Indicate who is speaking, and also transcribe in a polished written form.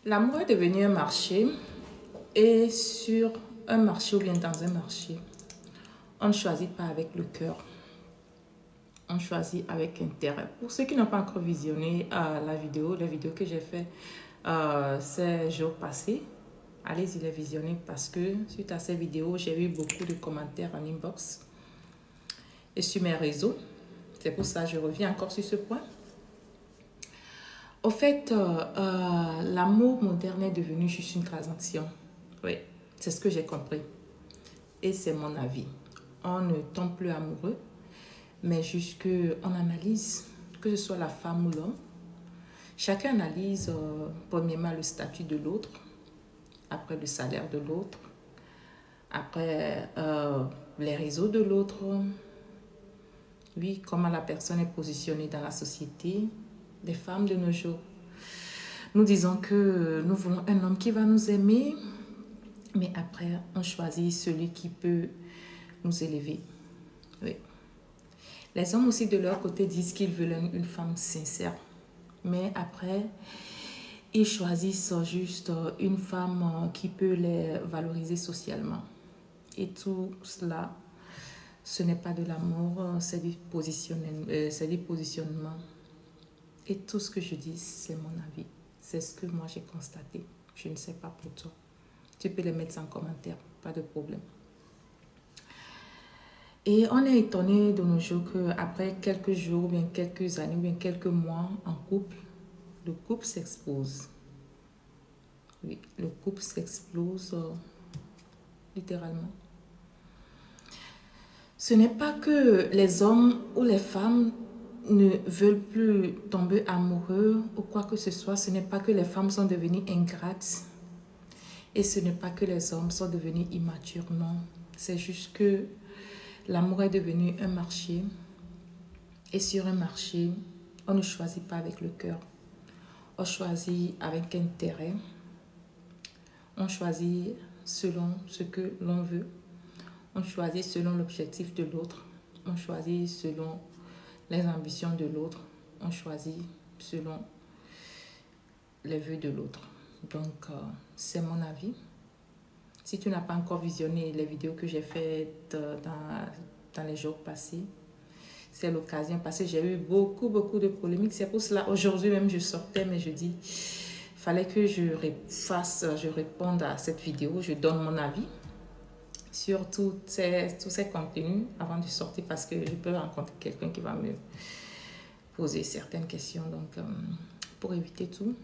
Speaker 1: L'amour est devenu un marché et sur un marché ou bien dans un marché, on ne choisit pas avec le cœur, on choisit avec intérêt. Pour ceux qui n'ont pas encore visionné la vidéo que j'ai fait ces jours passés, allez-y les visionner parce que suite à ces vidéos, j'ai eu beaucoup de commentaires en inbox et sur mes réseaux. C'est pour ça que je reviens encore sur ce point. Au fait, l'amour moderne est devenu juste une transaction. Oui, c'est ce que j'ai compris. Et c'est mon avis. On ne tombe plus amoureux, mais juste qu'on analyse, que ce soit la femme ou l'homme. Chacun analyse premièrement le statut de l'autre, après le salaire de l'autre, après les réseaux de l'autre. Oui, comment la personne est positionnée dans la société. Les femmes de nos jours. Nous disons que nous voulons un homme qui va nous aimer, mais après, on choisit celui qui peut nous élever. Oui. Les hommes aussi, de leur côté, disent qu'ils veulent une femme sincère. Mais après, ils choisissent juste une femme qui peut les valoriser socialement. Et tout cela, ce n'est pas de l'amour, c'est du positionnement. Et tout ce que je dis, c'est mon avis. C'est ce que moi j'ai constaté. Je ne sais pas pour toi. Tu peux les mettre en commentaire, pas de problème. Et on est étonné de nos jours qu'après quelques jours, bien quelques années, bien quelques mois en couple, le couple s'explose. Oui, le couple s'explose littéralement. Ce n'est pas que les hommes ou les femmes ne veulent plus tomber amoureux ou quoi que ce soit. Ce n'est pas que les femmes sont devenues ingrates. Et ce n'est pas que les hommes sont devenus immatures, non. C'est juste que l'amour est devenu un marché. Et sur un marché, on ne choisit pas avec le cœur. On choisit avec intérêt. On choisit selon ce que l'on veut. On choisit selon l'objectif de l'autre. On choisit selon les ambitions de l'autre. On choisit selon les vœux de l'autre. Donc, c'est mon avis. Si tu n'as pas encore visionné les vidéos que j'ai faites dans les jours passés, c'est l'occasion parce que j'ai eu beaucoup de polémiques. C'est pour cela, aujourd'hui même, je sortais, mais je dis, fallait que je réponde à cette vidéo, je donne mon avis sur tous ces contenus avant de sortir parce que je peux rencontrer quelqu'un qui va me poser certaines questions. Donc, pour éviter tout,